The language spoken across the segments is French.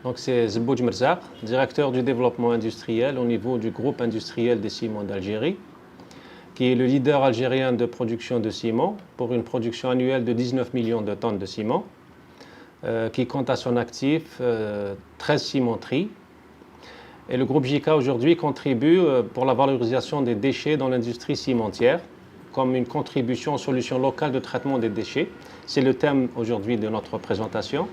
Donc c'est Zebouj Merzaq, directeur du développement industriel au niveau du groupe industriel des ciments d'Algérie, qui est le leader algérien de production de ciment pour une production annuelle de 19 millions de tonnes de ciment, qui compte à son actif 13 cimenteries. Et le groupe JICA aujourd'hui contribue pour la valorisation des déchets dans l'industrie cimentière, comme une contribution aux solutions locales de traitement des déchets. C'est le thème aujourd'hui de notre présentation.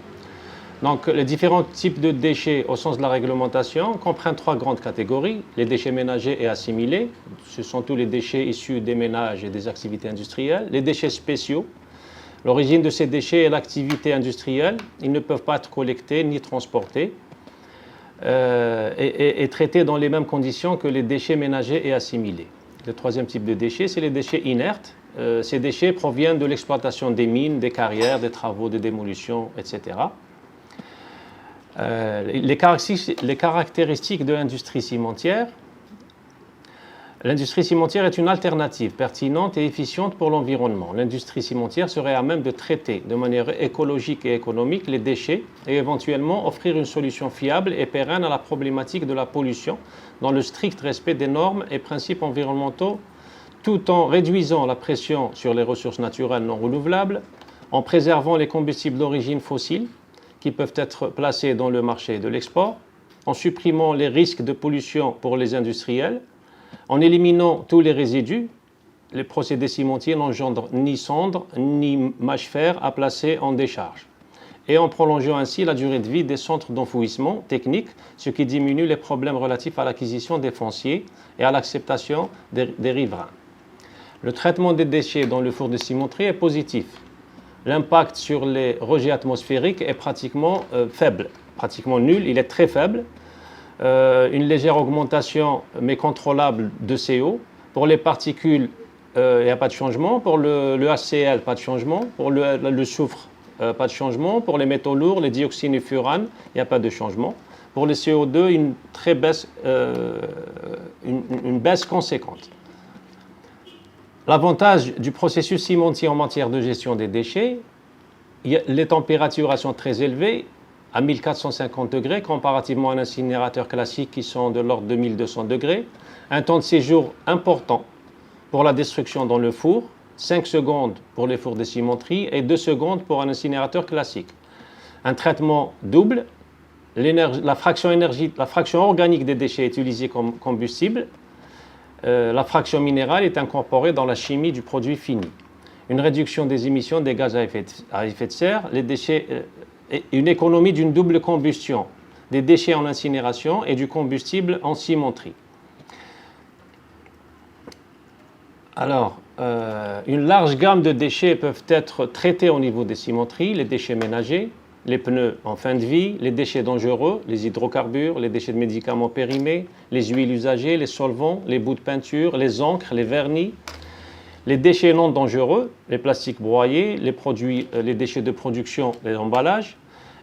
Donc, les différents types de déchets au sens de la réglementation comprennent trois grandes catégories. Les déchets ménagers et assimilés, ce sont tous les déchets issus des ménages et des activités industrielles. Les déchets spéciaux, l'origine de ces déchets est l'activité industrielle. Ils ne peuvent pas être collectés ni transportés et traités dans les mêmes conditions que les déchets ménagers et assimilés. Le troisième type de déchets, c'est les déchets inertes. Ces déchets proviennent de l'exploitation des mines, des carrières, des travaux de démolition, etc. Les caractéristiques de l'industrie cimentière. L'industrie cimentière est une alternative pertinente et efficiente pour l'environnement. L'industrie cimentière serait à même de traiter de manière écologique et économique les déchets et éventuellement offrir une solution fiable et pérenne à la problématique de la pollution dans le strict respect des normes et principes environnementaux, tout en réduisant la pression sur les ressources naturelles non renouvelables, en préservant les combustibles d'origine fossile qui peuvent être placés dans le marché de l'export, en supprimant les risques de pollution pour les industriels, en éliminant tous les résidus. Les procédés cimentiers n'engendrent ni cendres ni mâche-fer à placer en décharge, et en prolongeant ainsi la durée de vie des centres d'enfouissement technique, ce qui diminue les problèmes relatifs à l'acquisition des fonciers et à l'acceptation des riverains. Le traitement des déchets dans le four de cimenterie est positif. L'impact sur les rejets atmosphériques est pratiquement faible, pratiquement nul, il est très faible. Une légère augmentation mais contrôlable de CO. Pour les particules, il n'y a pas de changement. Pour le HCl, pas de changement. Pour le soufre, pas de changement. Pour les métaux lourds, les dioxines et furanes, il n'y a pas de changement. Pour le CO2, une baisse conséquente. L'avantage du processus cimentier en matière de gestion des déchets, les températures sont très élevées, à 1450 degrés, comparativement à un incinérateur classique qui sont de l'ordre de 1200 degrés. Un temps de séjour important pour la destruction dans le four, 5 secondes pour les fours de cimenterie et 2 secondes pour un incinérateur classique. Un traitement double, la fraction organique des déchets est utilisée comme combustible. La fraction minérale est incorporée dans la chimie du produit fini. Une réduction des émissions des gaz à effet de serre, une économie d'une double combustion, des déchets en incinération et du combustible en cimenterie. Alors, une large gamme de déchets peuvent être traités au niveau des cimenteries, les déchets ménagers, les pneus en fin de vie, les déchets dangereux, les hydrocarbures, les déchets de médicaments périmés, les huiles usagées, les solvants, les bouts de peinture, les encres, les vernis, les déchets non dangereux, les plastiques broyés, les déchets de production, les emballages,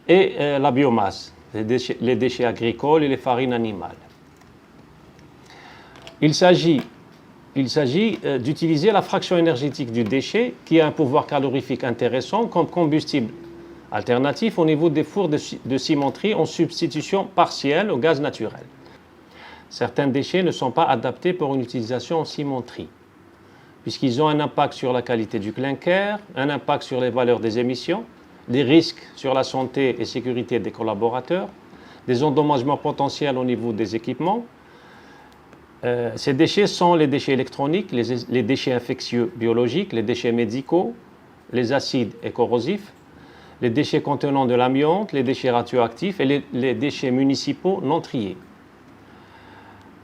et la biomasse, les déchets agricoles et les farines animales. Il s'agit d'utiliser la fraction énergétique du déchet, qui a un pouvoir calorifique intéressant, comme combustible alternatif au niveau des fours de cimenterie en substitution partielle au gaz naturel. Certains déchets ne sont pas adaptés pour une utilisation en cimenterie, puisqu'ils ont un impact sur la qualité du clinker, un impact sur les valeurs des émissions, des risques sur la santé et sécurité des collaborateurs, des endommagements potentiels au niveau des équipements. Ces déchets sont les déchets électroniques, les déchets infectieux biologiques, les déchets médicaux, les acides et corrosifs, les déchets contenant de l'amiante, les déchets radioactifs et les déchets municipaux non triés.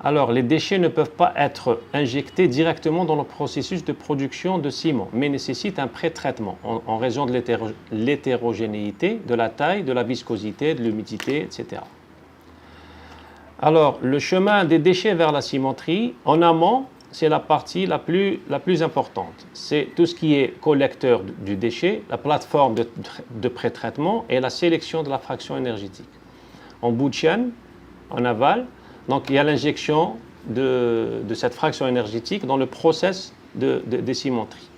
Alors, les déchets ne peuvent pas être injectés directement dans le processus de production de ciment, mais nécessitent un pré-traitement en raison de l'hétérogénéité, de la taille, de la viscosité, de l'humidité, etc. Alors, le chemin des déchets vers la cimenterie, en amont, c'est la partie la plus importante. C'est tout ce qui est collecteur du déchet, la plateforme de pré-traitement et la sélection de la fraction énergétique. En bout de chaîne, en aval, donc il y a l'injection de cette fraction énergétique dans le process des cimenteries.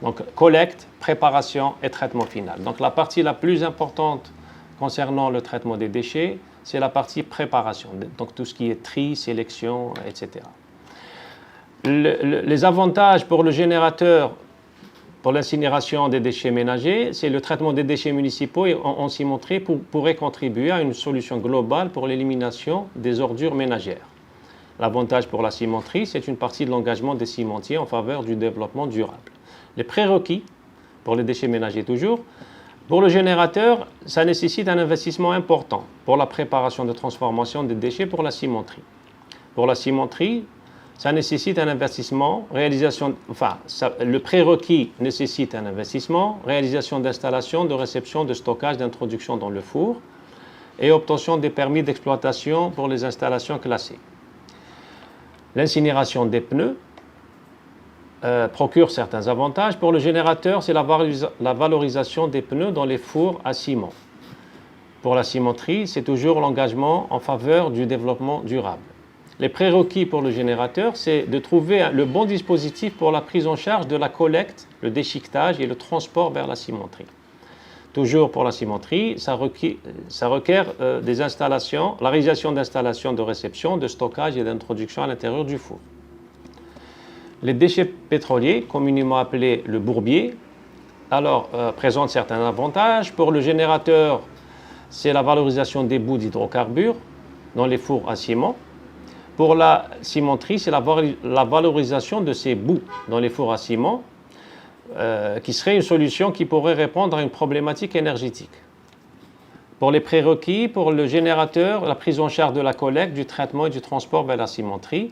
Donc collecte, préparation et traitement final. Donc la partie la plus importante concernant le traitement des déchets, c'est la partie préparation, donc tout ce qui est tri, sélection, etc. Les avantages pour le générateur, pour l'incinération des déchets ménagers, c'est le traitement des déchets municipaux en cimenterie pourrait contribuer à une solution globale pour l'élimination des ordures ménagères. L'avantage pour la cimenterie, c'est une partie de l'engagement des cimentiers en faveur du développement durable. Les prérequis pour les déchets ménagers toujours, pour le générateur, ça nécessite un investissement important pour la préparation de transformation des déchets pour la cimenterie. Pour la cimenterie, ça nécessite un investissement, le prérequis nécessite un investissement, réalisation d'installations, de réception, de stockage, d'introduction dans le four et obtention des permis d'exploitation pour les installations classées. L'incinération des pneus procure certains avantages. Pour le générateur, c'est la valorisation des pneus dans les fours à ciment. Pour la cimenterie, c'est toujours l'engagement en faveur du développement durable. Les prérequis pour le générateur, c'est de trouver le bon dispositif pour la prise en charge de la collecte, le déchiquetage et le transport vers la cimenterie. Toujours pour la cimenterie, ça requiert des installations, la réalisation d'installations de réception, de stockage et d'introduction à l'intérieur du four. Les déchets pétroliers, communément appelés le bourbier, présentent certains avantages. Pour le générateur, c'est la valorisation des bouts d'hydrocarbures dans les fours à ciment. Pour la cimenterie, c'est la valorisation de ces bouts dans les fours à ciment, qui serait une solution qui pourrait répondre à une problématique énergétique. Pour les prérequis, pour le générateur, la prise en charge de la collecte, du traitement et du transport vers la cimenterie.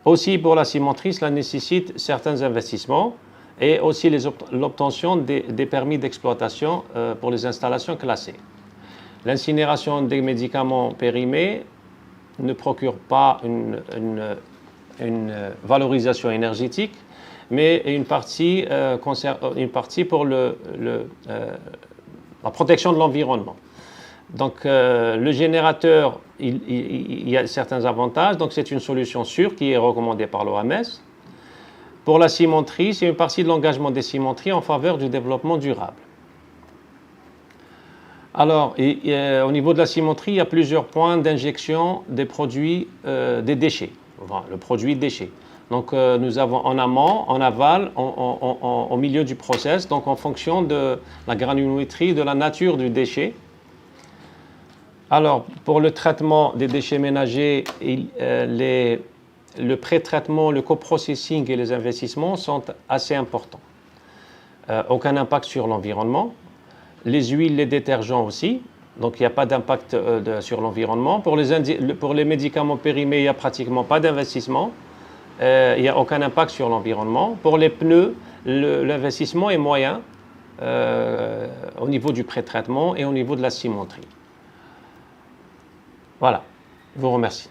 Aussi, pour la cimenterie, cela nécessite certains investissements et aussi l'obtention des permis d'exploitation pour les installations classées. L'incinération des médicaments périmés ne procure pas une valorisation énergétique, mais une partie pour la protection de l'environnement. Donc, le générateur, il y a certains avantages. Donc, c'est une solution sûre qui est recommandée par l'OMS. Pour la cimenterie, c'est une partie de l'engagement des cimenteries en faveur du développement durable. Alors, au niveau de la cimenterie, il y a plusieurs points d'injection des produits, des déchets, le produit déchet. Donc, nous avons en amont, en aval, au milieu du process, donc en fonction de la granulométrie, de la nature du déchet. Alors, pour le traitement des déchets ménagers, le pré-traitement, le coprocessing et les investissements sont assez importants. Aucun impact sur l'environnement. Les huiles, les détergents aussi, donc il n'y a pas d'impact sur l'environnement. Pour les médicaments périmés, il n'y a pratiquement pas d'investissement. Il n'y a aucun impact sur l'environnement. Pour les pneus, l'investissement est moyen au niveau du pré-traitement et au niveau de la cimenterie. Voilà, je vous remercie.